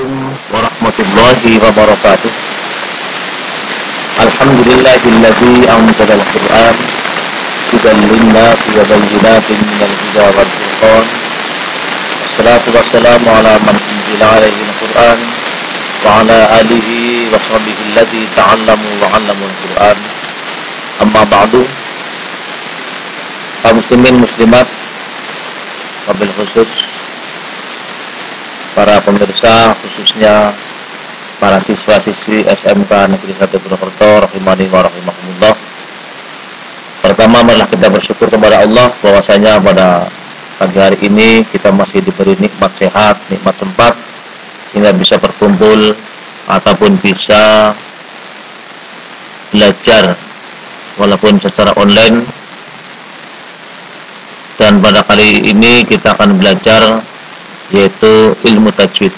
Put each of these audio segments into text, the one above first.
Assalamualaikum warahmatullahi wabarakatuh. Alhamdulillahilladzi anzala al-Qur'an hudan lin-nasi wa bayyinatin minal huda wal furqan. Wassalatu wassalamu ala man unzila alaihi al-Qur'an wa ala alihi wa sahbihi alladzi ta'allamu wa 'allamul Qur'an. Amma ba'du. Kaum muslimin muslimat, wabil khusus para pemirsa, khususnya para siswa-siswi SMK Negeri 1 Purwokerto rahimani wa rahimakumullah. Pertama, marilah kita bersyukur kepada Allah bahwasanya pada pagi hari ini kita masih diberi nikmat sehat, nikmat sempat sehingga bisa berkumpul ataupun bisa belajar walaupun secara online. Dan pada kali ini kita akan belajar yaitu ilmu tajwid.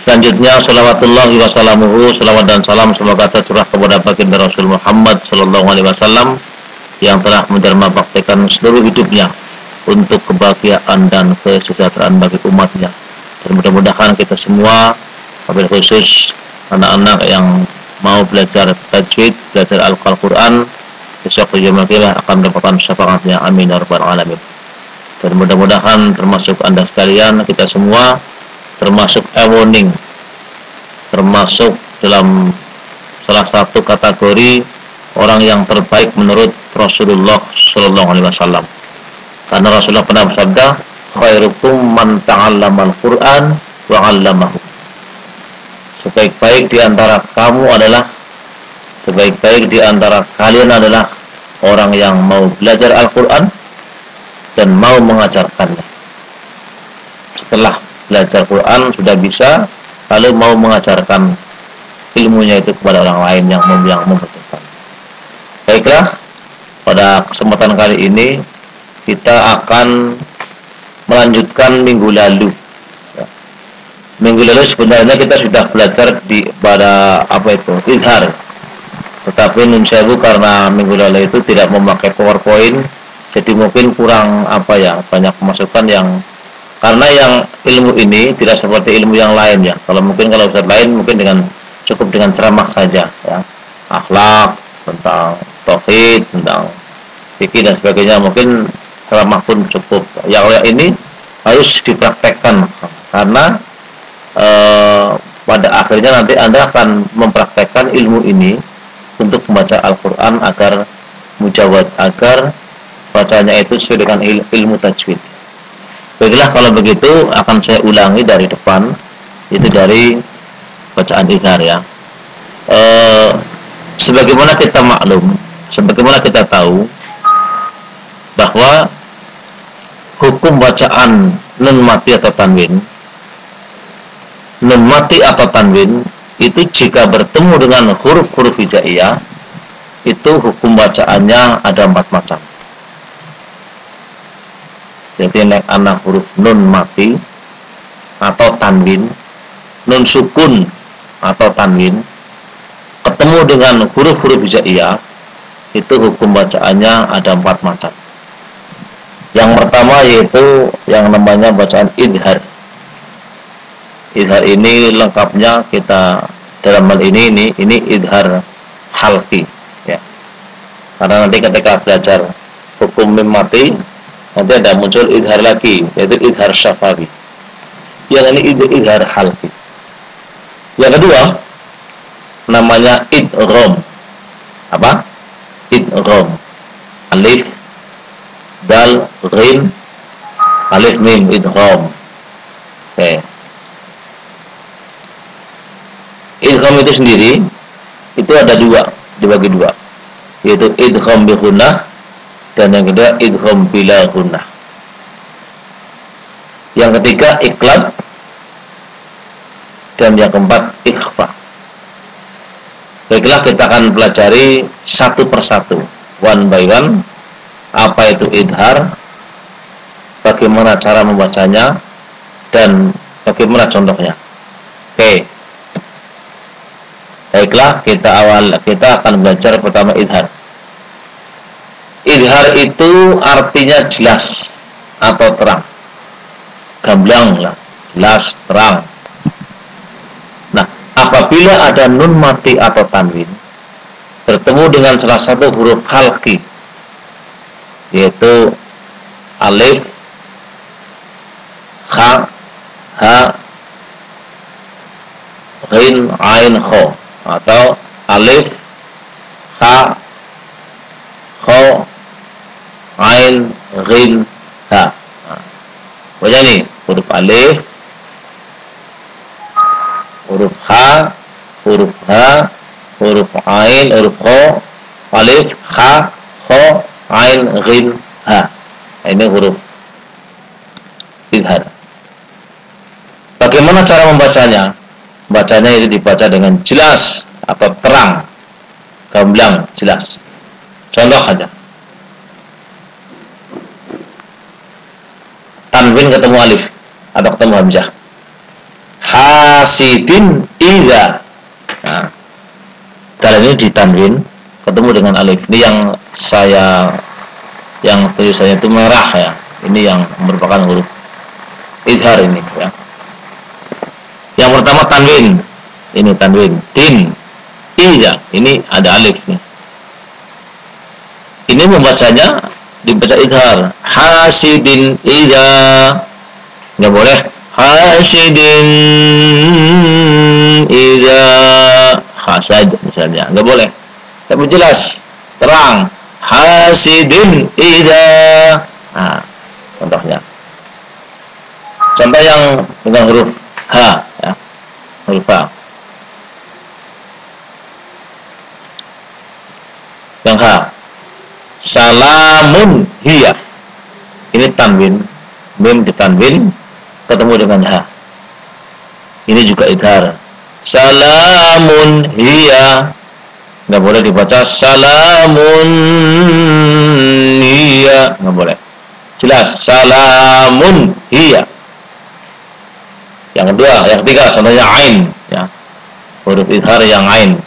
Selanjutnya shalawatullahi wassalamuhu, salawat dan salam semoga tercurah kepada baginda Rasul Muhammad sallallahu alaihi wasallam yang telah menjelma praktekkan seluruh hidupnya untuk kebahagiaan dan kesejahteraan bagi umatnya. Dan mudah-mudahan kita semua, wabil khusus anak-anak yang mau belajar tajwid, belajar Al-Quran, besok yaumul qiyamah akan mendapatkan syafaatnya. Amin ya rabbal alamin. Dan mudah-mudahan termasuk Anda sekalian, kita semua termasuk ewoning, termasuk dalam salah satu kategori orang yang terbaik menurut Rasulullah sallallahu alaihi wasallam. Karena Rasulullah pernah bersabda, khairukum man ta'allamal Qur'an wa 'allamahu. Sebaik-baik di antara kamu adalah, sebaik-baik di antara kalian adalah orang yang mau belajar Al-Qur'an dan mau mengajarkannya. Setelah belajar Quran sudah bisa, lalu mau mengajarkan ilmunya itu kepada orang lain yang membutuhkan. Baiklah, pada kesempatan kali ini kita akan melanjutkan minggu lalu. Minggu lalu sebenarnya kita sudah belajar pada izhar. Tetapi nun sewu karena minggu lalu itu tidak memakai PowerPoint, jadi mungkin kurang banyak masukan yang, karena yang ilmu ini tidak seperti ilmu yang lain ya. Kalau Ustaz lain mungkin cukup dengan ceramah saja ya, akhlak, tentang tauhid, tentang fikih dan sebagainya, mungkin ceramah pun cukup. Yang ini harus dipraktekkan karena pada akhirnya nanti Anda akan mempraktekkan ilmu ini untuk membaca Al-Quran agar mujawad, agar bacanya itu sesuai dengan ilmu tajwid. Baiklah, kalau begitu akan saya ulangi dari depan, itu dari bacaan izhar ya. Sebagaimana kita maklum, sebagaimana kita tahu bahwa hukum bacaan nun mati atau tanwin, nun mati atau tanwin itu jika bertemu dengan huruf-huruf hijaiyah, itu hukum bacaannya ada 4 macam. Jadi anak huruf nun mati atau tanwin, nun sukun atau tanwin, ketemu dengan huruf-huruf hijaiyah, itu hukum bacaannya ada 4 macam. Yang pertama yaitu yang namanya bacaan idhar. Idhar ini lengkapnya kita dalam hal ini idhar halqi ya. Karena nanti ketika belajar hukum mim mati, nanti ada muncul idhar lagi, yaitu idhar syafawi. Yang ini idhar halqi. Yang kedua namanya idgham. Apa? Idgham. Alif, dal, ghin, alif mim, idgham. Oke. Idgham itu sendiri itu ada dibagi dua, yaitu idgham bi gunnah dan yang kedua idgham bila gunnah. Yang ketiga iqlab dan yang keempat ikhfa. Baiklah, kita akan pelajari satu persatu, one by one, apa itu idhar, bagaimana cara membacanya, dan bagaimana contohnya. Oke. Baiklah, kita akan belajar pertama idhar. Idhar itu artinya jelas atau terang, gamblang lah, jelas, terang. apabila ada nun mati atau tanwin bertemu dengan salah satu huruf halqi, yaitu alif, ha, ghin, ain, kho, atau alif, ha, kho, ain, ghin, ha. Pokoknya nih, huruf alif, huruf ha, huruf ain, huruf kho, alif, ha, kho, ain, ghin, ha. Ini huruf idhar. Bagaimana cara membacanya? Bacanya itu dibaca dengan jelas, atau terang, gamblang, jelas. Contoh aja. Tanwin ketemu alif atau ketemu hamzah. Hasidin idza. Nah, dalam ini ditanwin ketemu dengan alif. Ini yang tulisannya itu merah ya. Ini yang merupakan huruf idhar ini ya. Yang pertama tanwin. Ini tanwin. Din. Idza. Ini ada alif nih. Ini membacanya dibaca idhar. Hasidin idza. Enggak boleh. Hasidin idza hasad misalnya. Enggak boleh. Tapi jelas, terang. Hasidin idza. Nah, contohnya. Contoh yang dengan huruf ha ya. Huruf ha. Yang ha. Salamun hiya. Ini tanwin, mim ditanwin ketemu dengan ha. Ini juga idhar. Salamun hiya. Enggak boleh dibaca salamun hiya, enggak boleh. Jelas, salamun hiya. Yang kedua, yang ketiga contohnya ain ya. Huruf idhar yang ain.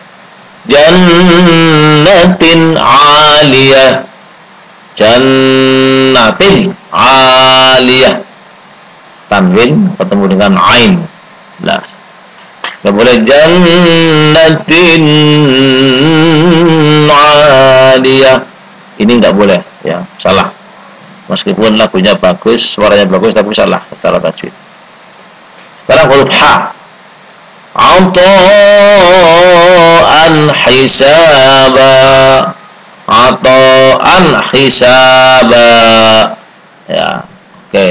Jannatin aliyah. Jannatin aliyah. Tanwin ketemu dengan ain. Jelas. Enggak boleh jannatin aliyah. Ini enggak boleh ya, salah. Meskipun lagunya bagus, suaranya bagus, tapi salah secara tajwid. Sekarang huruf ha. Ata'an hisaba. Ata'an hisaba. Ya, oke.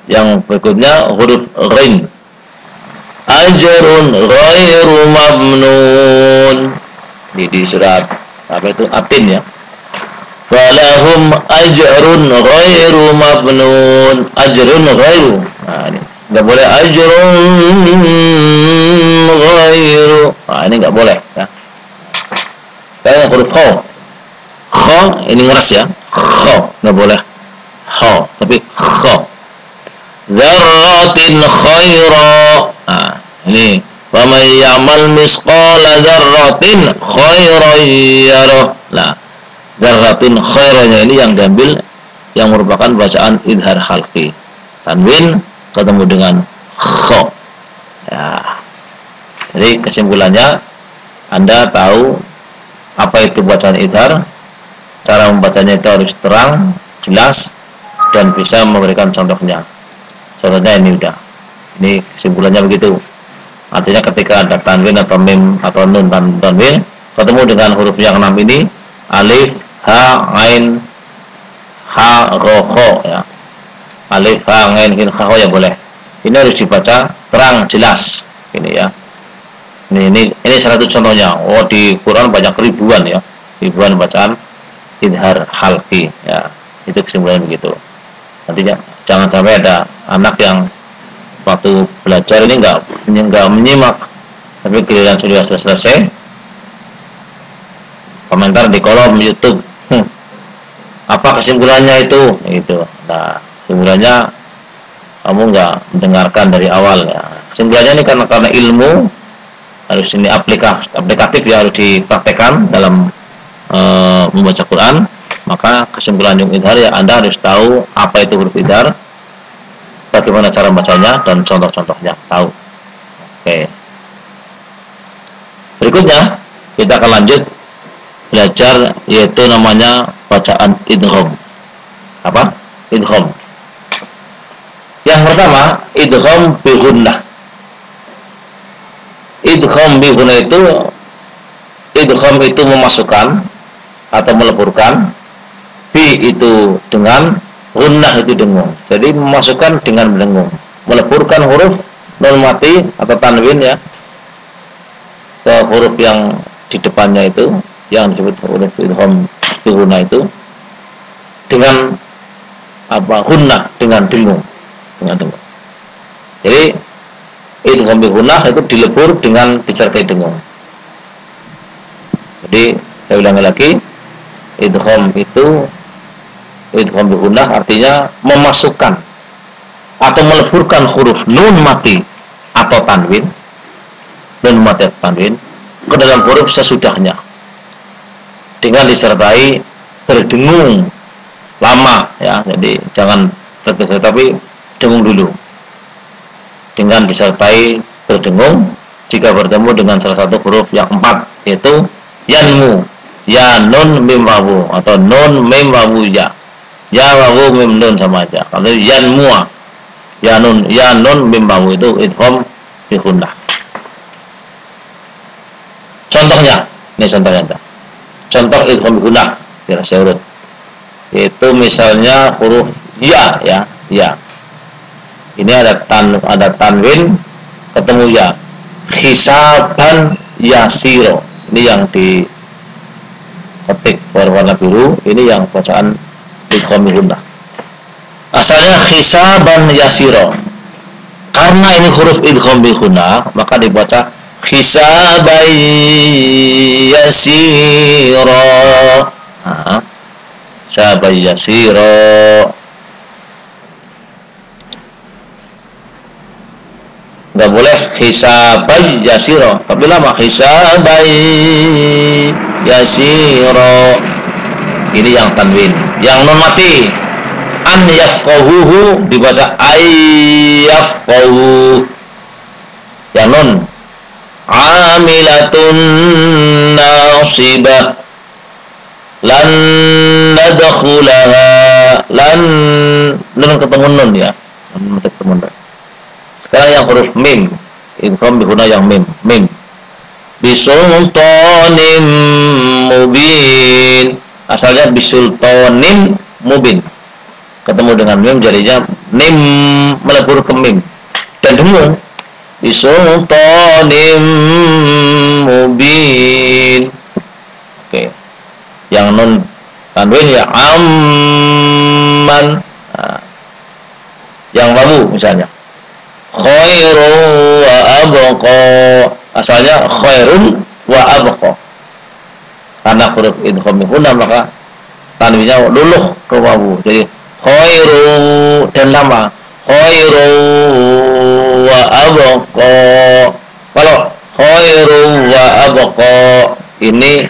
Yang berikutnya huruf ghin. Ajrun ghairu mamnun. Di surat apa itu? Atin ya. Falahum ajrun ghairu mamnun. Ajrun ghairu. Nah, ini enggak boleh ajrun ghairu. Nah, ini enggak boleh ya. Sekarang huruf kho. Kho ini ngeras ya. Kho enggak boleh. Kho, tapi kho. Dzarratin khaira. Nah, ini wa may ya'mal misqala dzarratin khairan yarah. Nah, dzarratin khairanya ini yang diambil yang merupakan bacaan idhar halqi. Tanwin ketemu dengan kho. Ya. Jadi kesimpulannya Anda tahu apa itu bacaan idhar, cara membacanya itu harus terang, jelas, dan bisa memberikan contohnya. Contohnya ini udah. Ini kesimpulannya begitu. Artinya ketika ada tanwin atau mim atau nun tanwin ketemu dengan huruf yang 6 ini, alif, ha, ain, ha, ro, kho ya. Alif, ha, ain, ghin, kho ya boleh. Ini harus dibaca terang, jelas. Ini ya. Ini salah satu contohnya. Oh, di Quran banyak ribuan ya. Ribuan bacaan idhar halqi ya. Itu kesimpulannya begitu. Nanti jangan sampai ada anak yang waktu belajar ini enggak menyimak, tapi giliran sudah selesai komentar di kolom YouTube, apa kesimpulannya itu gitu. Nah, kesimpulannya kamu enggak mendengarkan dari awal ya. Kesimpulannya ini karena ilmu harus ini aplikatif ya, harus dipraktekkan dalam membaca Quran. Maka kesimpulan yang idhar ya, Anda harus tahu apa itu huruf idhar, bagaimana cara bacanya dan contoh-contohnya, tahu. Oke. Berikutnya kita akan lanjut belajar, yaitu namanya bacaan idgham. Apa? Idgham. Yang pertama, idgham bi gunnah. Idgham bi gunnah itu, idgham itu memasukkan atau meleburkan, bi itu dengan, gunnah itu dengung. Jadi memasukkan dengan mendengung, meleburkan huruf nun mati atau tanwin ya ke huruf yang di depannya itu, yang disebut huruf idgham bi gunnah itu, dengan apa? Gunnah, dengan dengung, dengan dengung. Jadi idgham bi gunnah itu dilebur dengan disertai dengung. Jadi saya ulangi lagi, idgham itu, idgham bi gunnah artinya memasukkan atau meleburkan huruf nun mati atau tanwin, nun mati atau tanwin ke dalam huruf sesudahnya dengan disertai berdengung lama ya. Jadi jangan tergesa, tapi dengung dulu dengan disertai berdengung jika bertemu dengan salah satu huruf yang 4, yaitu yanmu, ya nun mim wawu atau nun mim wawu ya. Ya wawu mim nun sama aja. Kalau yanmu, ya nun mim wawu itu idgham bi gunnah. Contohnya, ini contohnya. Contoh idgham bi gunnah, biar saya urut. Itu misalnya huruf ya, ya. Ini ada tanwin ketemu ya. Hisaban yasiro. Ini yang di ketik berwarna biru, ini yang bacaan idgham bi gunnah. Asalnya hisaban yasiro. Karena ini huruf idgham bi gunnah, maka dibaca hisaban yasiro. Nah, hisaban yasiro. Enggak boleh hisaban yasiro, tapi lama hisaban yasiro. Ini yang tanwin. Yang nun mati, an yafqahuhu dibaca ayyafqahu. Yang nun amilatun nasibah lan nadkhulaha. Lan nun ketemu nun ya, nun ketemu nun. Sekarang yang huruf mim, idgham bi gunnah yang mim, bisultanim mubin. Asalnya bisultanim mubin, ketemu dengan mim jadinya mim melebur ke mim dan dengung, bisultanim mubin. Oke. Yang nun tanwin ya amman. Nah, yang wawu misalnya khairun wa abqa. Asalnya khairun wa abqa. Karena huruf idgham bi gunnah maka tanwinnya luluh ke wawu. Jadi khairu dan lama. Khairu wa abqa. Kalau khairu wa abqa ini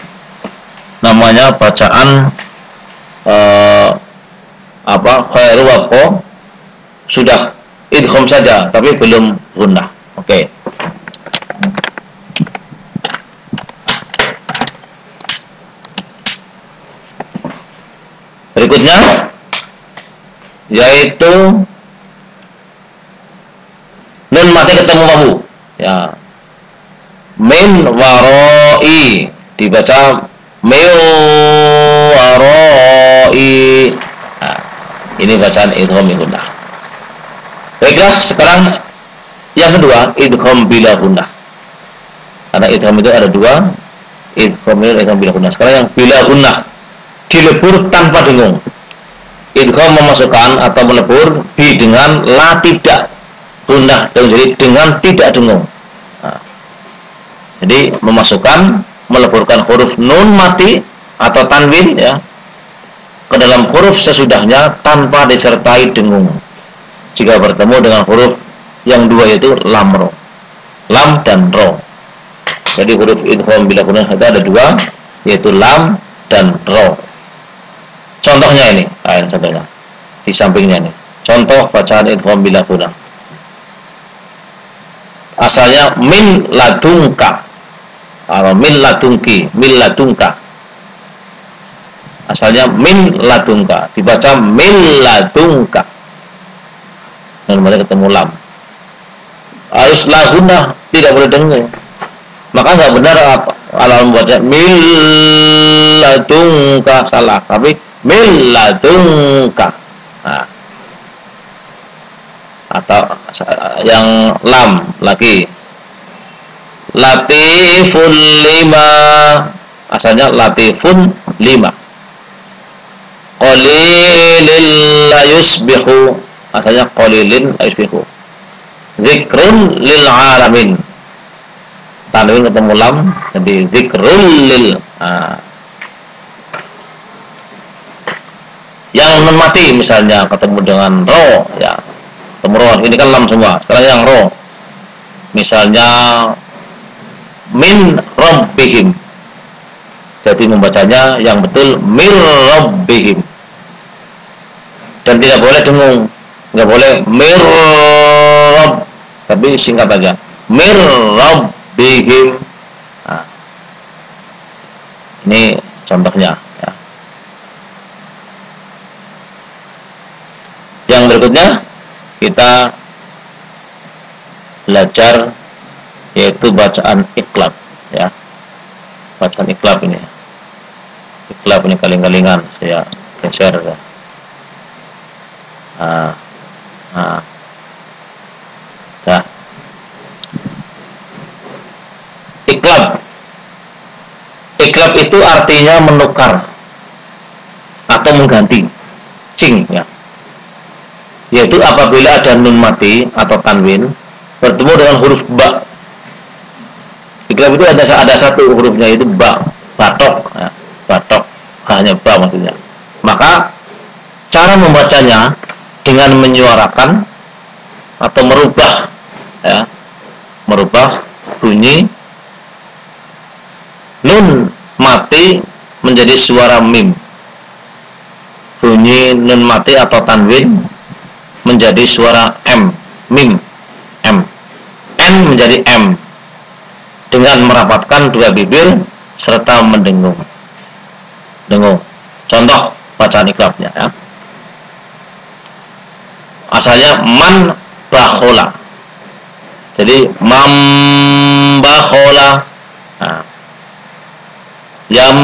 namanya bacaan khairu wa abqa sudah idgham saja tapi belum gunnah. Oke. Berikutnya yaitu nun mati ketemu wawu ya. Min waroi dibaca min waroi. Nah, ini bacaan idgham bi gunnah. Baiklah, sekarang yang kedua, idgham bila gunnah. Karena idgham itu ada dua, idgham dan idgham bila gunnah. Sekarang yang bila gunnah, dilebur tanpa dengung. Idgham memasukkan atau melebur bi dengan la tidak, gunnah dan jadi dengan tidak dengung. Nah, jadi memasukkan, meleburkan huruf nun mati atau tanwin ya ke dalam huruf sesudahnya tanpa disertai dengung. Jika bertemu dengan huruf yang dua yaitu lam ro, lam dan ro. Jadi huruf idgham bila gunnah ada dua, yaitu lam dan ro. Contohnya ini, contohnya di sampingnya nih. Contoh bacaan idgham bila gunah. Asalnya min ladunka atau min ladunki, min ladunka. Asalnya min ladunka, dibaca min ladunka. Dan mulai ketemu lam. Harus lahuna, tidak boleh dengar. Maka nggak benar apa kalau membaca min ladunka, salah. Tapi min ladunka. Nah. Atau yang lam lagi. Latifun lima, asalnya latifun lima. Qalilin la yusbihu, asalnya qalilin la yusbihu. Zikrun lil alamin, tanwin ketemu lam jadi zikrul lil. Yang nun mati misalnya ketemu dengan ro, ya ketemu ro, ini kan lam semua. Sekarang yang ro, misalnya min rabbihim, jadi membacanya yang betul min rabbihim, dan tidak boleh dengung, nggak boleh mir rabb, tapi singkat aja mir rabbihim. Nah, ini contohnya ya. Yang berikutnya kita belajar yaitu bacaan iqlab ya. Bacaan iqlab ini. Iqlab ini kaling-kalingan saya geser ya. Dah. Iqlab. Iqlab itu artinya menukar atau mengganti. Cing ya. Yaitu apabila ada nun mati atau tanwin bertemu dengan huruf ba. Iqlab itu ada satu hurufnya, itu ba, batok ya. Batok, hanya ba maksudnya. Maka cara membacanya dengan menyuarakan atau merubah ya, merubah bunyi nun mati menjadi suara mim, bunyi nun mati atau tanwin menjadi suara m, mim, m, n menjadi m, dengan merapatkan dua bibir serta mendengung. Dengung. Contoh bacaan iqlabnya ya. Asalnya man bakhola, jadi mam bakhola. Nah, yam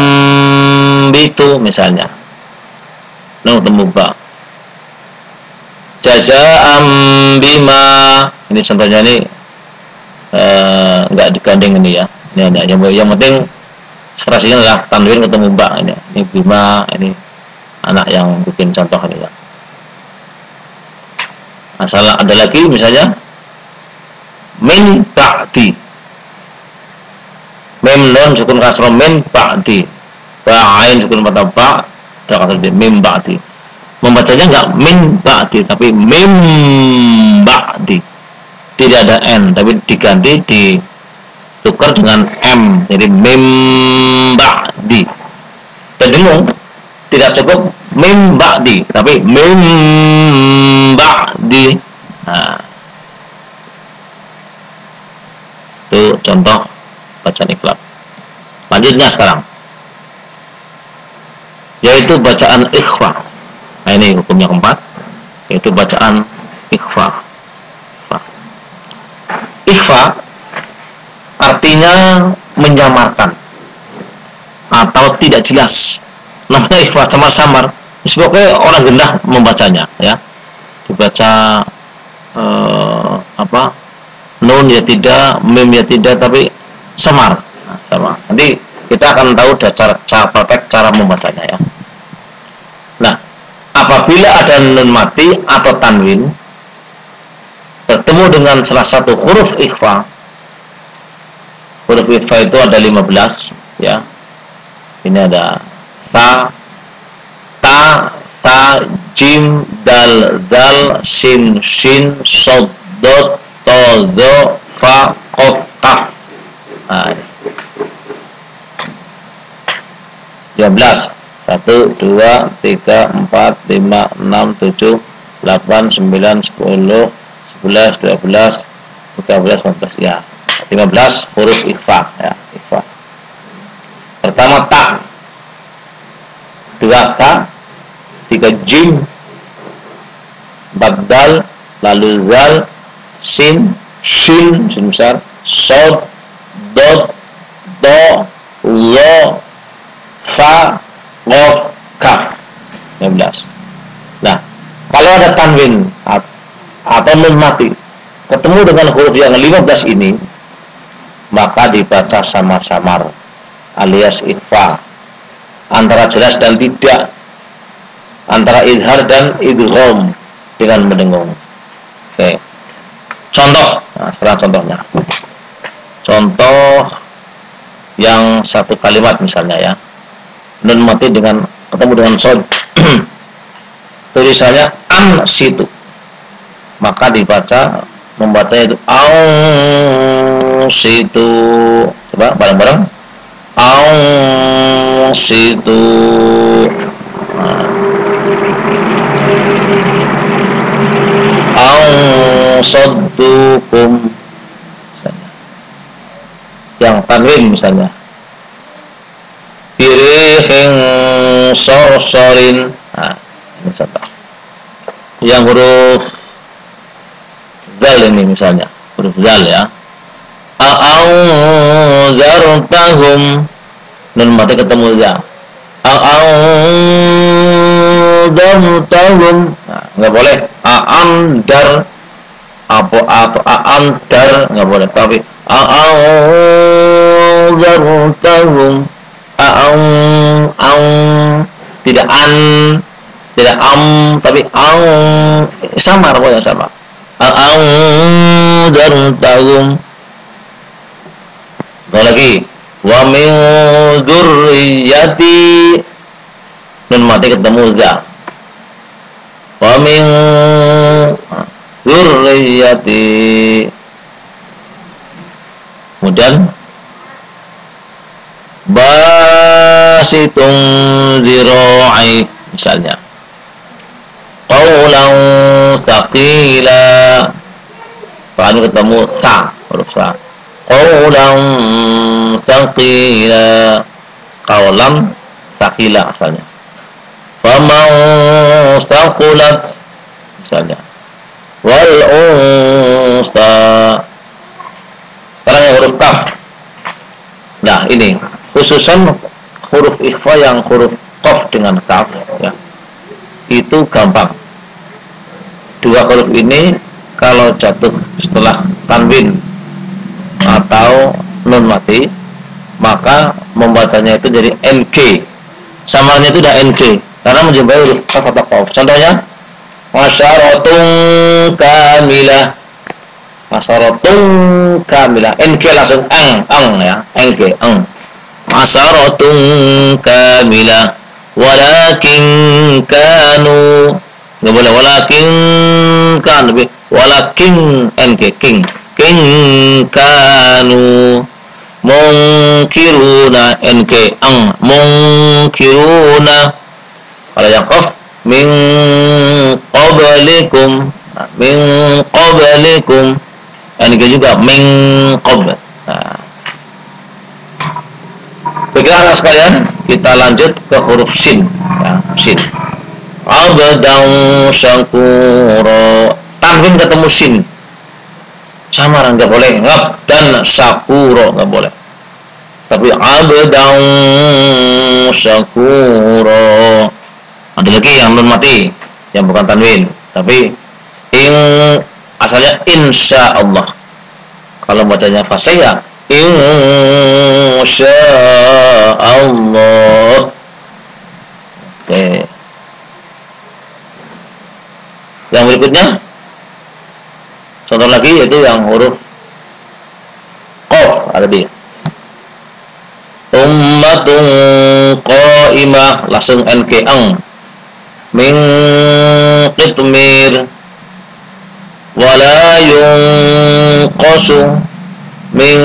bitu misalnya, no temu ba. Jaza'am bima, ini contohnya ini nggak digandeng ini ya. Ini yang penting strasinya adalah tanwin ketemu ba ini. Ini bima, ini anak yang bikin contoh ini ya. Asal ada lagi misalnya min ba'di, mim nun sukun kasroh min ba'di, ba'ain sukun patah ba, kasroh di mim ba'di. Membacanya enggak min ba'di tapi mim ba'di, tidak ada n tapi diganti, ditukar dengan m jadi mim ba'di. Dan dengung, tidak cukup mim ba'di tapi mim ba'di. Nah, itu contoh bacaan iqlab. Lanjutnya sekarang yaitu bacaan ikhfa. Nah, ini hukumnya keempat, yaitu bacaan ikhfa. Ikhfa artinya menyamarkan atau tidak jelas. Namanya ikhfa, samar-samar. Sebabnya orang gendah membacanya ya. Dibaca nun ya tidak, mim ya tidak, tapi samar. Nah, sama. Nanti kita akan tahu cara praktek cara membacanya ya. Nah, apabila ada nun mati atau tanwin bertemu dengan salah satu huruf ikhfa. Huruf ikhfa itu ada 15 ya. Ini ada sa, ta, sa, jim, dal, dal, sin, shin, sod, dot, to, do, fa, kof, kaf. Nah, 13. 1, 2, 3, 4, 5, 6, 7, 8, 9, 10, 11, 12, 13, 14, ya. 15 huruf ikhfa, ya, ikhfa. Pertama ta, 2 ta, 3 jim, 4 dal, lalu zal, sin, shin, sin besar, sod, dot, do, lo, fa, qaf, kaf. 15. Nah, kalau ada tanwin atau nun mati ketemu dengan huruf yang 15 ini, maka dibaca samar-samar alias ikhfa, antara jelas dan tidak, antara idhar dan idgham dengan mendengung. Oke. Contoh, nah, sekarang contohnya. Contoh yang satu kalimat misalnya ya. Nun mati dengan ketemu dengan sod. Tulisannya an situ. Maka membacanya itu au situ. Coba bareng-bareng. Au situ. Au saddukum. Yang tanwin misalnya. Birihin sorsorin. Nah, ini contoh. Yang huruf zal ini misalnya, huruf zal ya. A'audzartahum, nun mati ketemu za. A'audzartahum, nah, nggak boleh. A'andar, apa a'andar nggak boleh. Tapi a'audzartahum, tidak tidak tapi samar, pokoknya sama. Dartahum. Lagi wa min dzurriyyati, nun mati ketemu za. Wa min dzurriyyati. Kemudian basitun zira'i misalnya. Qaulan saqila. Kan ketemu sa, huruf sa. Qaulan saqila. Qaulan saqila asalnya. Faman saqulat misalnya. Wal unsa. Sekarang yang huruf kaf. Nah, ini khususan huruf ikhfa yang huruf qaf dengan kaf ya. Itu gampang. Dua huruf ini kalau jatuh setelah tanwin atau nun mati, maka membacanya itu jadi NG. Samarnya itu udah NG karena menjumpai huruf kaf atau qaf. Contohnya masyaratun kamilah. Masyaratun kamilah. NG langsung ang ya. NG ang. Masyaratun kamilah. Walakin kanu, nggak boleh walakin kan, lebih walakin king kanu mungkiruna mungkiruna. Kalau yang qaf min qablikum juga min qabl. Nah, baiklah sekalian, kita lanjut ke huruf sin ya, sin. Abdan syakura, tanwin ketemu sin, samar nggak boleh. Abdan syakura nggak boleh, tapi abdan syakura. Ada lagi yang nun mati yang bukan tanwin, tapi asalnya insya Allah. Kalau bacanya fasih insya Allah. Oke. Yang berikutnya, contoh lagi yaitu yang huruf qaf ada di ummatun qa'imah, langsung NG ang. Min qitmir wala yunqasu min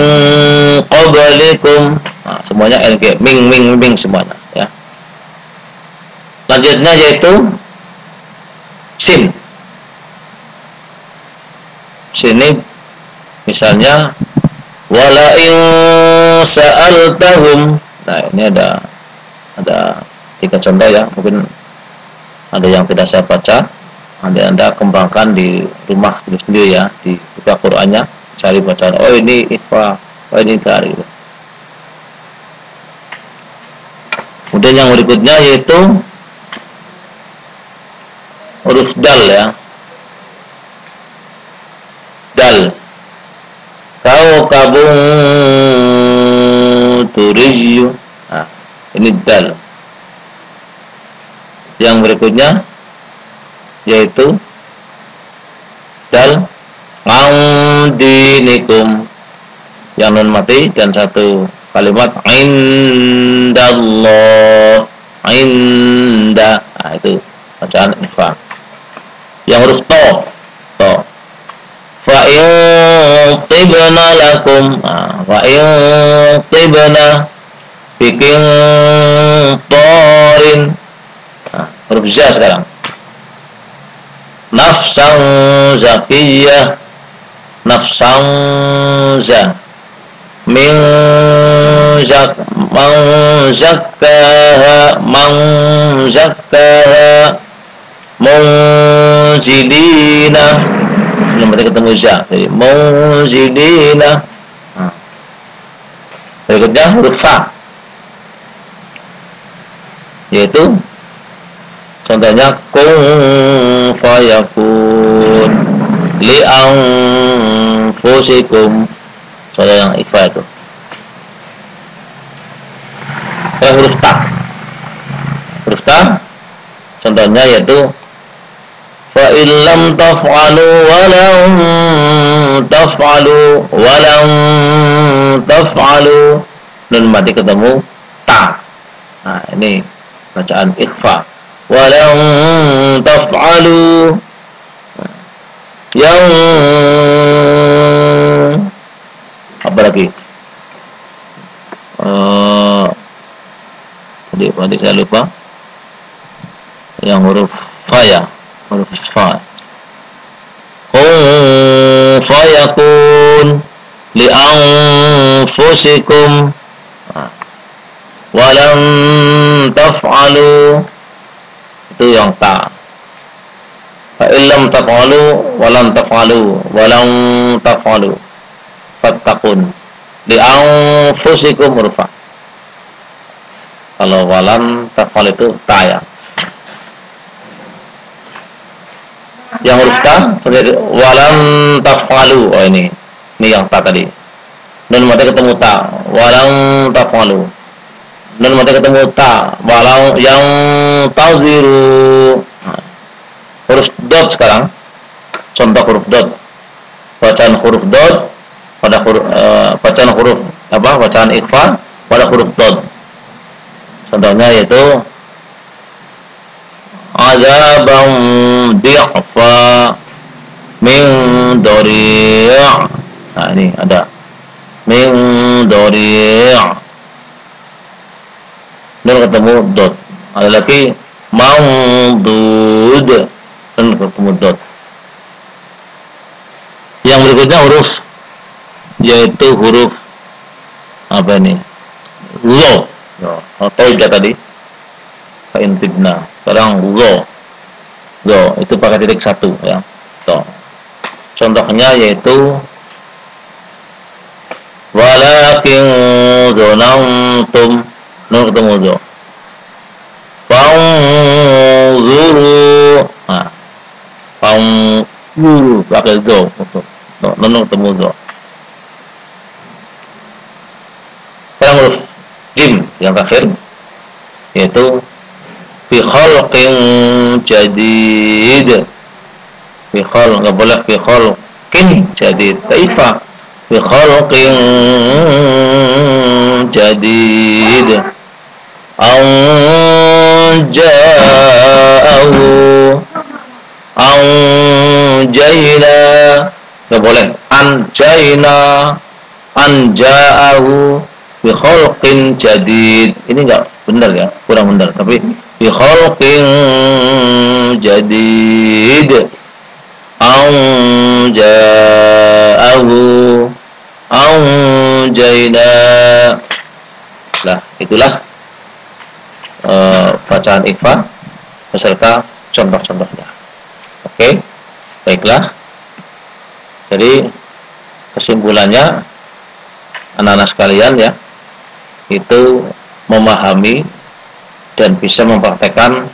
qablikum. Nah, semuanya NG, ming semuanya ya. Lanjutnya yaitu sin. Sini misalnya wala in sa'altahum. Nah, ini ada 3 contoh ya. Mungkin ada yang tidak saya baca. Anda kembangkan di rumah sendiri ya, di buka Qur'annya, cari bacaan. Oh ini ikhfa, oh ini cari. Kemudian yang berikutnya yaitu huruf dal ya. Dal. Kau kabung turiyu. Nah, ini dal. Yang berikutnya yaitu dal dinikum yang nun mati dan satu kalimat indallah inda. Nah, itu bacaan ikhfa. Yang huruf to fa in tibna lakum. Fa in tibna bikin torin. Huruf za sekarang. Nafsan zakiyah, nafsan za min man zakkaha munzilina. Belum ketemu za, jadi munzilina. Berikutnya huruf fa, yaitu contohnya kun fayakun li anfusikum. Contoh yang ikhfa itu. Huruf ta. Huruf ta contohnya yaitu fa illam taf'alu walam taf'alu. Nun mati ketemu ta. Nah, ini bacaan ikhfa. Walau taf'alu. Yang apa lagi? Tadi saya lupa. Yang huruf fa ya, huruf fa. Kun fayakun li anfusikum. Walam taf'alu. Itu yang ta. Fa illam taf'alu walam taf'alu fattaqun li anfusikum murfa. Kalau walam taf'al itu ta ya. Yang huruf ta walam taf'alu. Oh ini yang ta tadi. Nun mati ketemu ta. Walam taf'alu. Nun mati ketemu ta. Walau yang tauziru. Huruf dot sekarang. Contoh huruf dot. Bacaan huruf dot pada huruf bacaan huruf apa? Bacaan ikhfa pada huruf dot. Contohnya yaitu azabam di'fa min dari'. Nah, ini ada min dari'. Dan ketemu dot. Ada lagi mamdud dan ketemu dot. Yang berikutnya huruf yaitu huruf apa ini? Zo. Atau juga tadi fa'intibna. Sekarang zo. Itu pakai titik 1 ya. Contohnya yaitu walakin zonantum. Nun ketemu zo. Fanzuru. Nah, fanzuru pakai zo. Nun ketemu zo. Sekarang huruf jim yang terakhir yaitu fi khalqin jadid. Fi khalq, enggak boleh fi khalqin jadid. Kaifa fi khalqin jadid. Anjayna. Enggak boleh anja'ahu bi khalqin jadid. Ini enggak benar ya, kurang benar. Tapi bi khalqin jadid. Anja'ahu anjayna. Nah, itulah bacaan ikhfa beserta contoh-contohnya. Oke, baiklah. Jadi kesimpulannya, anak-anak sekalian ya, itu memahami dan bisa mempraktekkan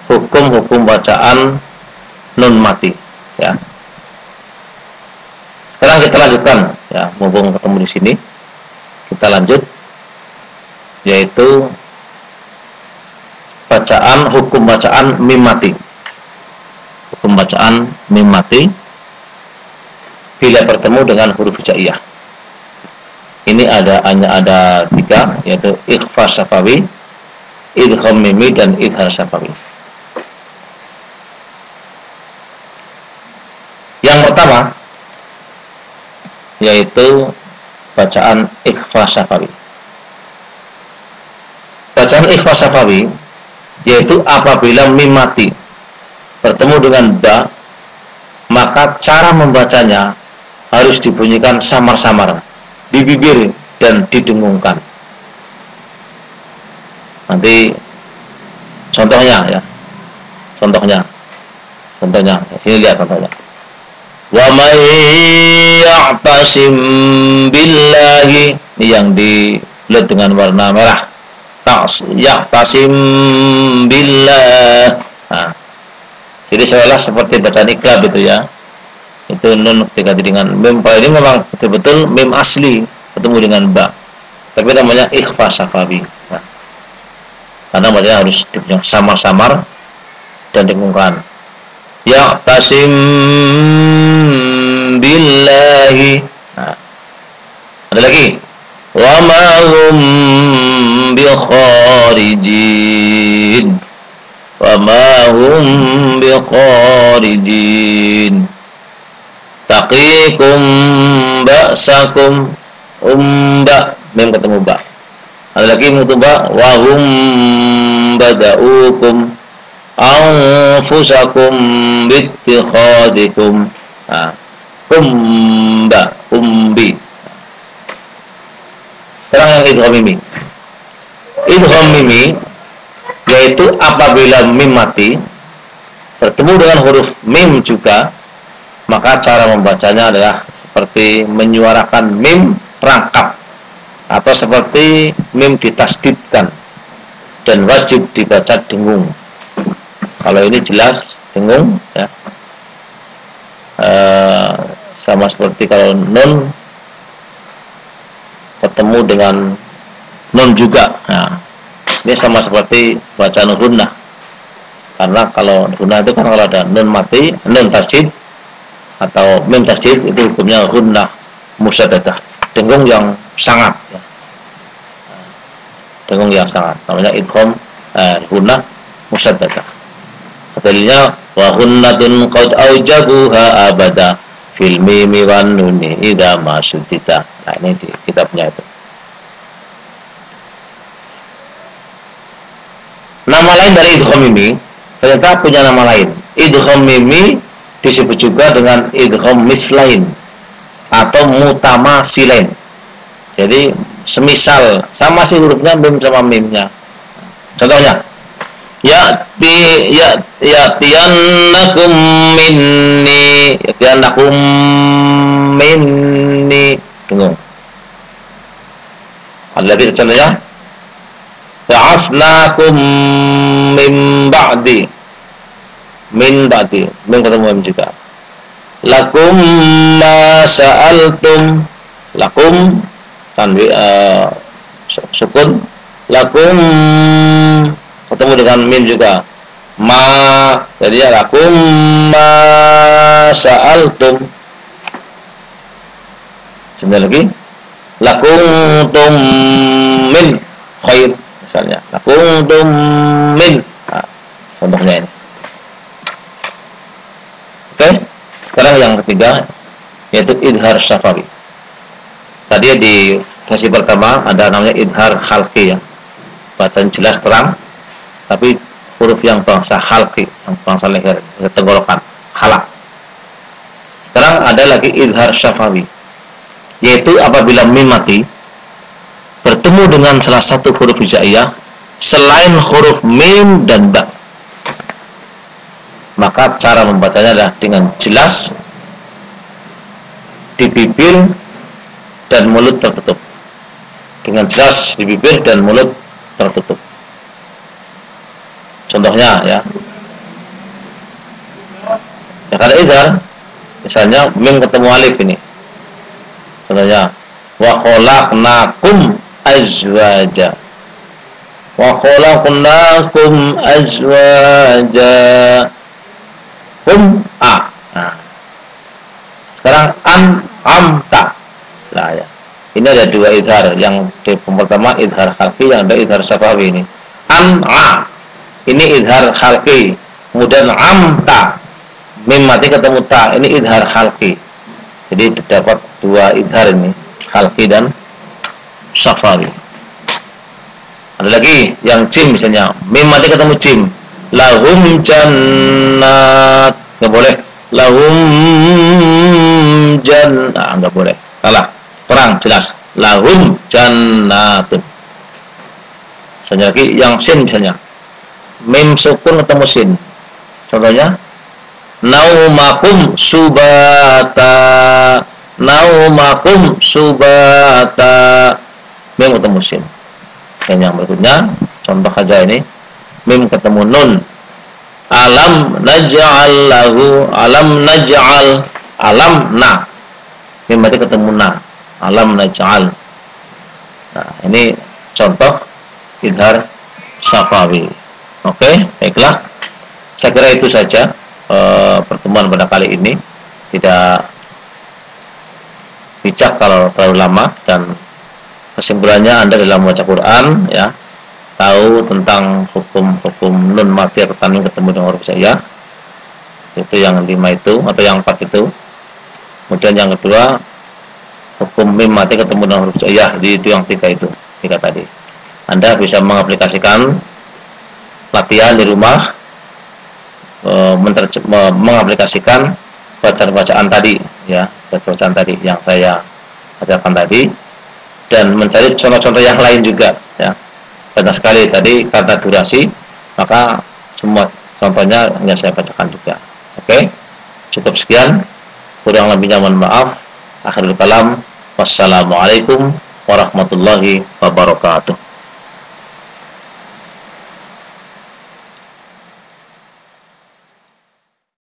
hukum-hukum bacaan nun mati ya. Sekarang kita lanjutkan ya, mumpung ketemu di sini, kita lanjut, yaitu hukum bacaan mim mati. Hukum bacaan mim mati bila bertemu dengan huruf hijaiyah. Ini hanya ada 3, yaitu ikhfa syafawi, idgham mimi, dan idhar syafawi. Yang pertama yaitu bacaan ikhfa syafawi. Bacaan ikhfa syafawi yaitu apabila mim mati bertemu dengan ba, maka cara membacanya harus dibunyikan samar-samar di bibir dan didengungkan. Nanti contohnya ya. Contohnya. Sini lihat contohnya. Wa may ya'tasim billahi, ini yang dilet dengan warna merah. Ya'tasim billah. Nah, jadi seolah seperti bacaan iqlab itu ya. Itu nun ketika dengan mim. Ini memang betul-betul mim asli ketemu dengan ba, tapi namanya ikhfa syafawi. Nah, karena bacanya harus samar-samar dan dengungkan. Ya'tasim billahi. Nah, ada lagi. Wa ma hum bi kharijin. Wa ma hum bi kharijin. Taqikum ba'sakum. Umba, mim ketemu ba. Ada lagi mutuba. Wa hum bada'ukum anfusakum bittikhadikum. Nah, umba, umbi. Sekarang yang idgham mimi. Idgham mimi yaitu apabila mim mati bertemu dengan huruf mim juga, maka cara membacanya adalah seperti menyuarakan mim rangkap atau seperti mim ditasdidkan dan wajib dibaca dengung. Kalau ini jelas dengung ya. Sama seperti kalau nun ketemu dengan nun juga. Nah, ini sama seperti bacaan gunnah. Karena kalau gunnah itu kan kalau ada nun mati, nun tasdid atau mim tasdid, itu hukumnya gunnah musyaddadah, dengung yang sangat ya. Dengung yang sangat, namanya idgham gunnah musyaddadah. Dalilnya wa gunnatun qad aujabuha abada fil mimi wan nuni idza ma suddita. Nah, ini di kitabnya itu. Nama lain dari idgham mimi ternyata punya nama lain. Idgham mimi disebut juga dengan idgham mislain atau mutamasilain. Jadi semisal sama sih hurufnya mim sama mimnya. Contohnya ya'tiyannakum minni. Tunggu. Ada lagi contohnya. Ba'asnakum min ba'di. Min ba'di. Min ketemu mim juga. Lakum ma sa'altum. Lakum tanwi sukun. Lakum ketemu dengan mim juga. Ma, jadi lakum ma sa'altum. Contoh lagi. Lakum tum min khair, misalnya. Lakum tum min. Nah, contohnya ini. Oke. Sekarang yang ketiga yaitu idhar syafawi. Tadi di sesi pertama ada namanya idhar khalqi ya. Bacaan jelas terang, tapi huruf yang bangsa halqi, yang bangsa leher, tenggorokan, halak. Sekarang ada lagi idhar syafawi, yaitu apabila mim mati bertemu dengan salah satu huruf hijaiyah selain huruf mim dan ba, maka cara membacanya adalah dengan jelas di bibir dan mulut tertutup. Dengan jelas di bibir dan mulut tertutup. Contohnya ya, karena idhar, misalnya mim ketemu alif ini. Contohnya, wa khalaqnakum azwaja. Wa khalaqnakum azwaja. A. Nah. Sekarang amta. Nah ya. Ini ada dua idhar, yang pertama idhar khalqi, yang ada idhar syafawi ini. A. Ini idhar khalqi. Kemudian amta. Mim mati ketemu ta. Ini idhar khalqi. Jadi terdapat dua idhar ini, khalqi dan syafawi. Ada lagi yang jim misalnya, mim mati ketemu jim. Lahum jannat. Enggak boleh. Lahum jannat. Enggak boleh. Salah. Terang, jelas. Lahum jannatun. Misalnya lagi yang sin misalnya, mim sukun ketemu sin. Contohnya, naumakum subata. Naumakum subata. Mim ketemu sin. Dan yang berikutnya, contoh aja ini, mim ketemu nun. Alam naj'al lahu. Alam naj'al. Alam na. Mim mati ketemu na. Alam naj'al. Nah, ini contoh idhar syafawi. Oke, baiklah. Saya kira itu saja pertemuan pada kali ini. Tidak bijak kalau terlalu lama, dan kesimpulannya Anda dalam membaca Quran ya, tahu tentang hukum-hukum nun mati atau tanwin ketemu dengan huruf hijaiyah. Itu yang 5 itu atau yang 4 itu. Kemudian yang kedua, hukum mim mati ketemu dengan huruf hijaiyah, itu yang 3 itu, 3 tadi. Anda bisa mengaplikasikan latihan di rumah, mengaplikasikan bacaan-bacaan tadi ya, bacaan tadi yang saya bacakan tadi, dan mencari contoh-contoh yang lain juga ya. Banyak sekali tadi karena durasi, maka semua contohnya hanya saya bacakan juga. Oke, cukup sekian, kurang lebihnya mohon maaf. Akhirul kalam, wassalamualaikum warahmatullahi wabarakatuh.